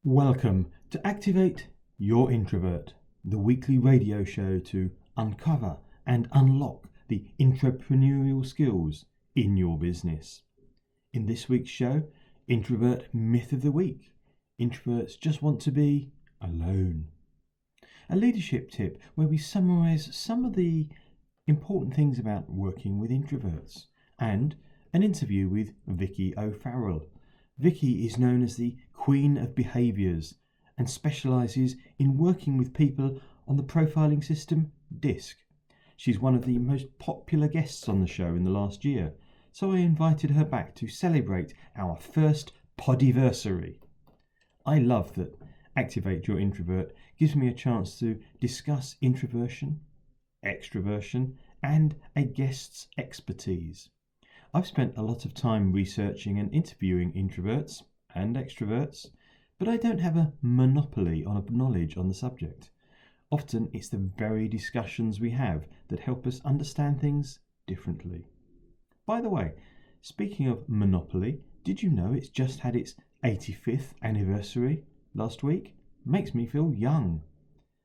Welcome to Activate Your Introvert, the weekly radio show to uncover and unlock the entrepreneurial skills in your business. In this week's show, Introvert Myth of the Week. Introverts just want to be alone. A leadership tip where we summarise some of the important things about working with introverts, and an interview with Vicky O'Farrell. Vicky is known as the Queen of Behaviours and specialises in working with people on the profiling system DISC. She's one of the most popular guests on the show in the last year, so I invited her back to celebrate our first Podiversary. I love that Activate Your Introvert gives me a chance to discuss introversion, extroversion, and a guest's expertise. I've spent a lot of time researching and interviewing introverts and extroverts, but I don't have a monopoly on knowledge on the subject. Often it's the very discussions we have that help us understand things differently. By the way, speaking of monopoly, did you know it's just had its 85th anniversary last week? Makes me feel young.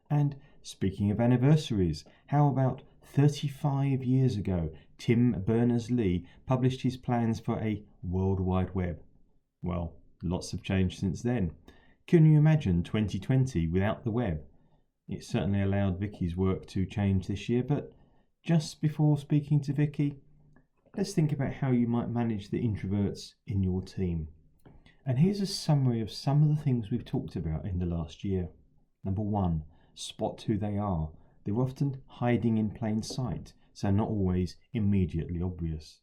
And speaking of anniversaries, how about 35 years ago, Tim Berners-Lee published his plans for a World Wide Web? Well, lots have changed since then. Can you imagine 2020 without the web? It certainly allowed Vicky's work to change this year, but just before speaking to Vicky, let's think about how you might manage the introverts in your team. And here's a summary of some of the things we've talked about in the last year. Number one, spot who they are. They're often hiding in plain sight, so not always immediately obvious.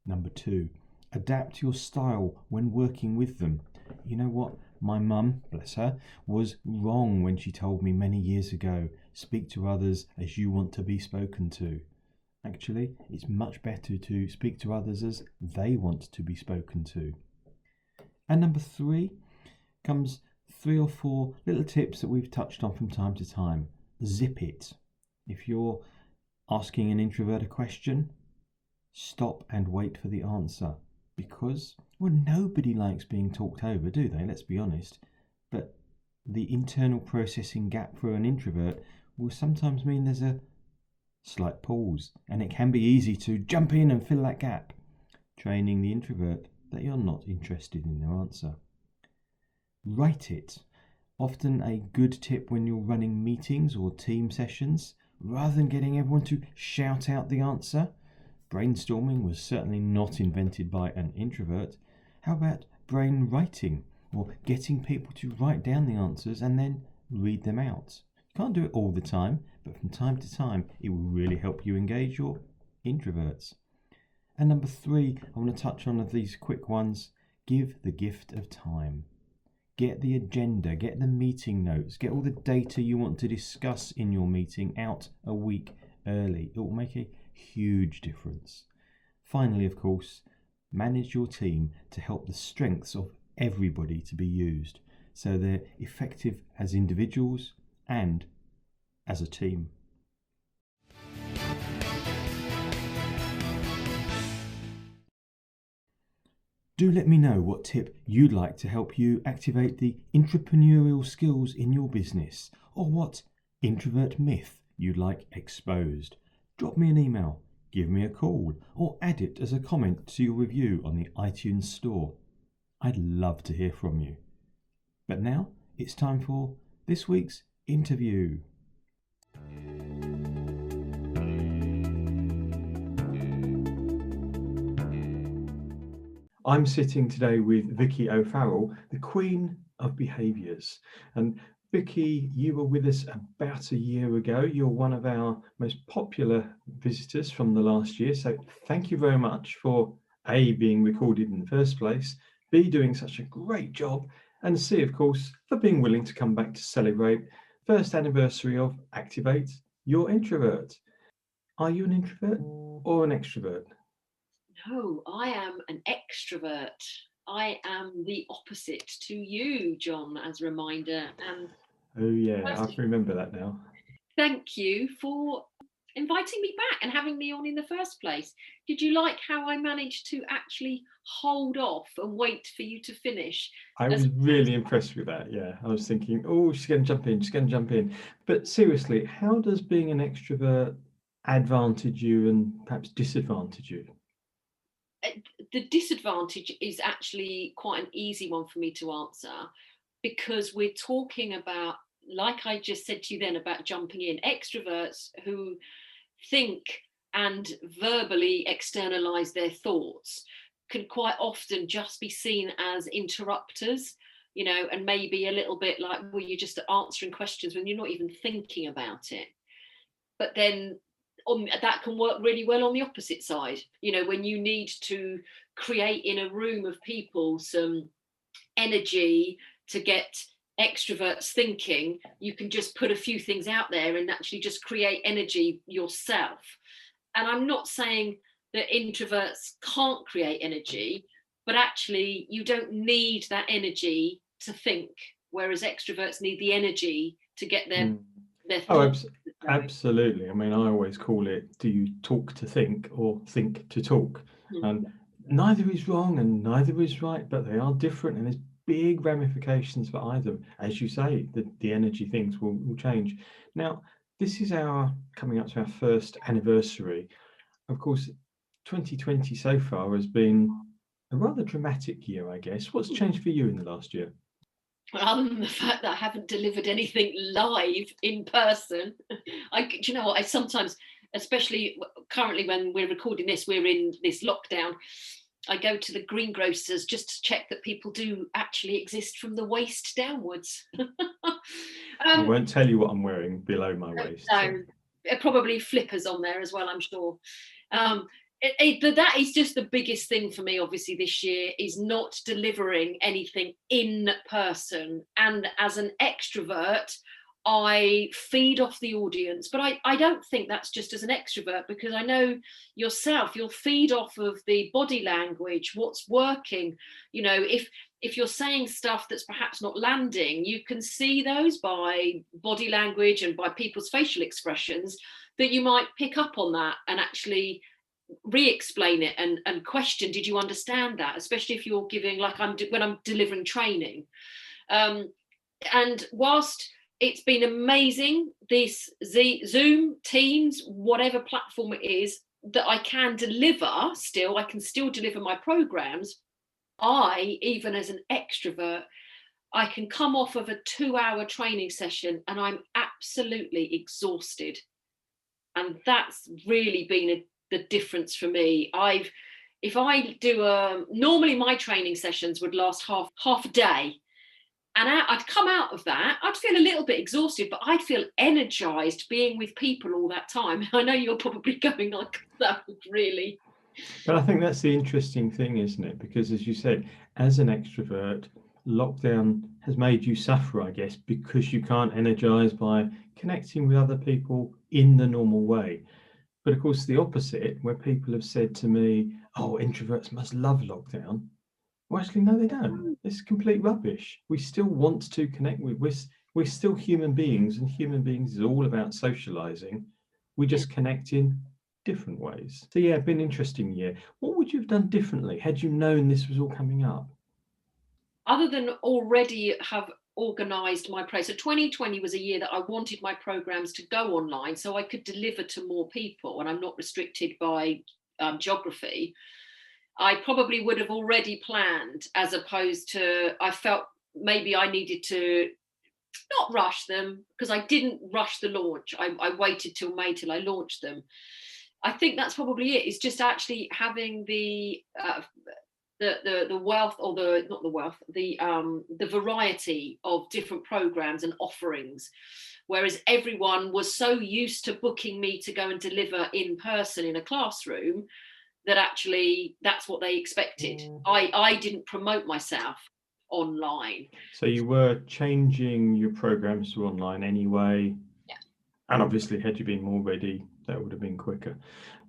Number two, adapt your style when working with them. You know what? My mum, bless her, was wrong when she told me many years ago, speak to others as you want to be spoken to. Actually, it's much better to speak to others as they want to be spoken to. And number three comes 3 or 4 little tips that we've touched on from time to time. Zip it. If you're asking an introvert a question, stop and wait for the answer. Because, well, nobody likes being talked over, do they? Let's be honest. But the internal processing gap for an introvert will sometimes mean there's a slight pause, and it can be easy to jump in and fill that gap, training the introvert that you're not interested in their answer. Write it. Often a good tip when you're running meetings or team sessions, rather than getting everyone to shout out the answer. Brainstorming was certainly not invented by an introvert. How about brain writing, or getting people to write down the answers and then read them out? You can't do it all the time, but from time to time it will really help you engage your introverts. And number 3, I want to touch on of these quick ones. Give the gift of time. Get the agenda, get the meeting notes, get all the data you want to discuss in your meeting out a week early. It will make a huge difference. Finally, of course, manage your team to help the strengths of everybody to be used so they're effective as individuals and as a team. Do let me know what tip you'd like to help you activate the entrepreneurial skills in your business, or what introvert myth you'd like exposed. Drop me an email, give me a call, or add it as a comment to your review on the iTunes store. I'd love to hear from you. But now it's time for this week's interview. I'm sitting today with Vicky O'Farrell, the Queen of Behaviours. And Vicky, you were with us about a year ago. You're one of our most popular visitors from the last year. So thank you very much for A, being recorded in the first place, B, doing such a great job, and C, of course, for being willing to come back to celebrate first anniversary of Activate Your Introvert. Are you an introvert or an extrovert? No, I am an extrovert. I am the opposite to you, John, as a reminder. And Oh yeah, I can remember that now. thank you for inviting me back and having me on in the first place. Did you like how I managed to actually hold off and wait for you to finish? I was really impressed with that. Yeah, I was thinking, oh, she's going to jump in. She's going to jump in. But seriously, how does being an extrovert advantage you and perhaps disadvantage you? The disadvantage is actually quite an easy one for me to answer, because we're talking about, like I just said to you then about jumping in, extroverts who think and verbally externalize their thoughts can quite often just be seen as interrupters, and maybe a little bit like, well, you're just answering questions when you're not even thinking about it. But then that can work really well on the opposite side, when you need to create in a room of people some energy to get extroverts thinking. You can just put a few things out there and actually just create energy yourself. And I'm not saying that introverts can't create energy, but actually you don't need that energy to think, whereas extroverts need the energy to get their thoughts. Absolutely. I mean, I always call it, do you talk to think or think to talk? And neither is wrong and neither is right, but they are different, and there's big ramifications for either. As you say, the energy things will change. Now, this is coming up to our first anniversary. Of course, 2020 so far has been a rather dramatic year, I guess. What's changed for you in the last year? Other than the fact that I haven't delivered anything live in person, do you know what? I sometimes, especially currently when we're recording this, we're in this lockdown, I go to the greengrocers just to check that people do actually exist from the waist downwards. I won't tell you what I'm wearing below my waist. No, probably flippers on there as well, I'm sure. But that is just the biggest thing for me, obviously, this year, is not delivering anything in person. And as an extrovert, I feed off the audience, but I don't think that's just as an extrovert, because I know yourself, you'll feed off of the body language, what's working. If you're saying stuff that's perhaps not landing, you can see those by body language and by people's facial expressions, that you might pick up on that and actually re-explain it and question, did you understand that? Especially if you're giving, like when I'm delivering training. And whilst it's been amazing, this Zoom, Teams, whatever platform it is, that I can still deliver my programs. Even as an extrovert, I can come off of a 2-hour training session and I'm absolutely exhausted. And that's really been the difference for me. If I do normally my training sessions would last half a day, and I'd come out of that, I'd feel a little bit exhausted, but I'd feel energized being with people all that time. I know you're probably going like that, really. But I think that's the interesting thing, isn't it? Because as you said, as an extrovert, lockdown has made you suffer, I guess, because you can't energize by connecting with other people in the normal way. But of course, the opposite, where people have said to me, oh, introverts must love lockdown. Well, actually, no, they don't. It's complete rubbish. We still want to connect with, we're still human beings, and human beings is all about socializing. We just connect in different ways. So yeah, been an interesting year. What would you have done differently had you known this was all coming up? Other than already have organised my so 2020 was a year that I wanted my programs to go online so I could deliver to more people, and I'm not restricted by geography. I probably would have already planned, as opposed to, I felt maybe I needed to not rush them, because I didn't rush the launch. I waited till May till I launched them. I think that's probably it. It's just actually having the wealth, or the variety of different programs and offerings, whereas everyone was so used to booking me to go and deliver in person in a classroom that actually that's what they expected. I didn't promote myself online. So you were changing your programs to online anyway. Yeah. And obviously, had you been more ready, that would have been quicker.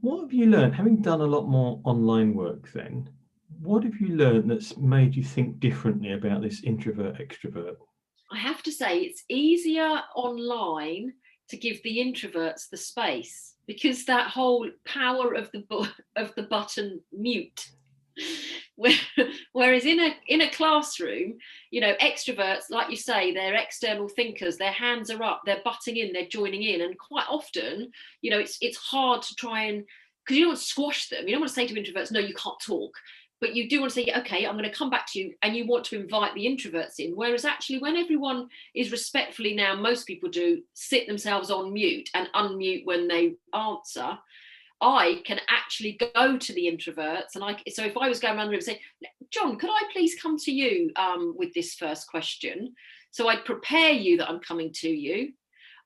What have you learned, having done a lot more online work then? What have you learned that's made you think differently about this introvert extrovert? I have to say, it's easier online to give the introverts the space. because that whole power of the button mute. Whereas in a classroom, extroverts, like you say, they're external thinkers, their hands are up, they're butting in, they're joining in, and quite often, it's hard to try and, because you don't want to squash them. You don't want to say to introverts, no, you can't talk, but you do want to say, okay, I'm going to come back to you, and you want to invite the introverts in. Whereas actually, when everyone is respectfully, now most people do, sit themselves on mute and unmute when they answer, I can actually go to the introverts, and so if I was going around the room and say, John, could I please come to you with this first question? So I'd prepare you that I'm coming to you.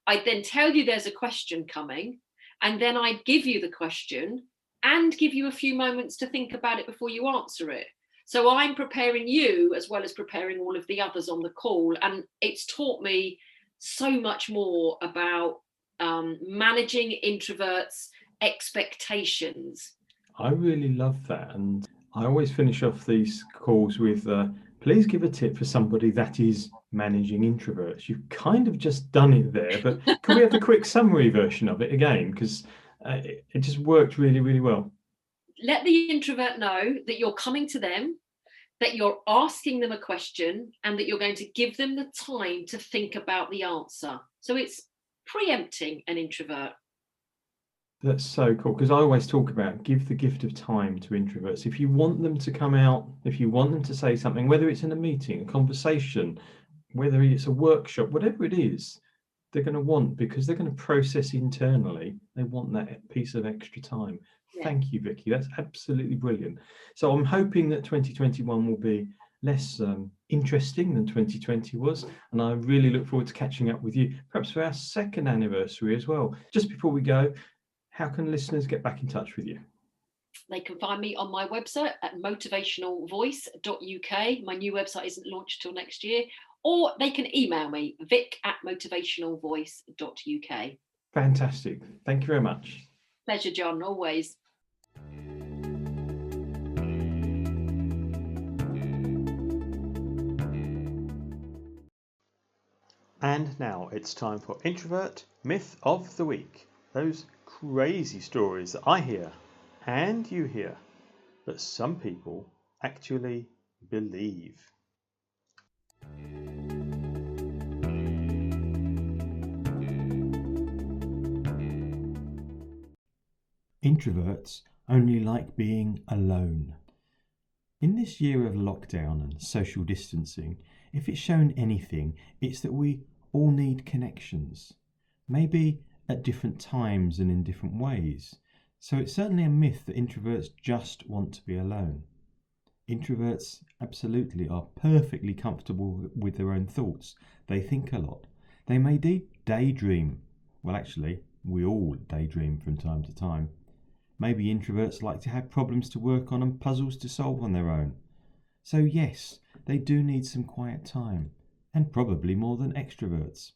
I'd then tell you there's a question coming, and then I'd give you the question and give you a few moments to think about it before you answer it. So I'm preparing you as well as preparing all of the others on the call, and it's taught me so much more about managing introverts' expectations. I really love that, and I always finish off these calls with please give a tip for somebody that is managing introverts. You've kind of just done it there, but can we have the quick summary version of it again, because it just worked really, really well. Let the introvert know that you're coming to them, that you're asking them a question, and that you're going to give them the time to think about the answer. So it's preempting an introvert. That's so cool, because I always talk about give the gift of time to introverts. If you want them to come out, if you want them to say something, whether it's in a meeting, a conversation, whether it's a workshop, whatever it is, they're going to want, because they're going to process internally, they want that piece of extra time. Yeah. Thank you, Vicky. That's absolutely brilliant. So I'm hoping that 2021 will be less interesting than 2020 was, and I really look forward to catching up with you, perhaps for our second anniversary as well. Just before we go, how can listeners get back in touch with you? They can find me on my website at motivationalvoice.uk. My new website isn't launched till next year. Or they can email me, vic@motivationalvoice.uk. Fantastic. Thank you very much. Pleasure, John, always. And now it's time for Introvert Myth of the Week. Those crazy stories that I hear and you hear that some people actually believe. Introverts only like being alone. In this year of lockdown and social distancing, if it's shown anything, it's that we all need connections. Maybe at different times and in different ways. So it's certainly a myth that introverts just want to be alone. Introverts absolutely are perfectly comfortable with their own thoughts. They think a lot. They may daydream. Well, actually, we all daydream from time to time. Maybe introverts like to have problems to work on and puzzles to solve on their own. So yes, they do need some quiet time, and probably more than extroverts.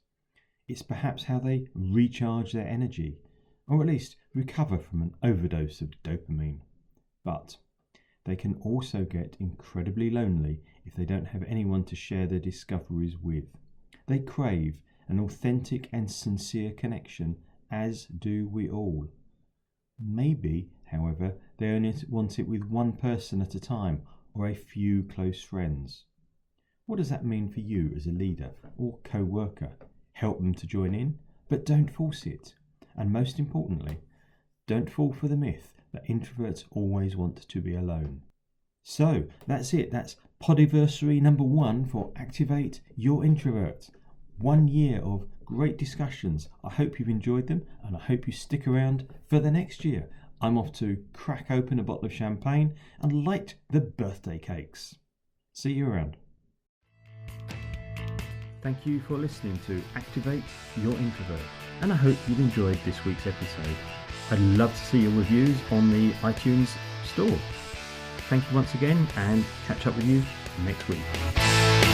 It's perhaps how they recharge their energy, or at least recover from an overdose of dopamine. But they can also get incredibly lonely if they don't have anyone to share their discoveries with. They crave an authentic and sincere connection, as do we all. Maybe, however, they only want it with one person at a time, or a few close friends. What does that mean for you as a leader or co-worker? Help them to join in, but don't force it. And most importantly, don't fall for the myth that introverts always want to be alone. So that's it. That's Podiversary number 1 for Activate Your Introvert. 1 year of great discussions. I hope you've enjoyed them, and I hope you stick around for the next year. I'm off to crack open a bottle of champagne and light the birthday cakes. See you around. Thank you for listening to Activate Your Introvert, and I hope you've enjoyed this week's episode. I'd love to see your reviews on the iTunes store. Thank you once again, and catch up with you next week.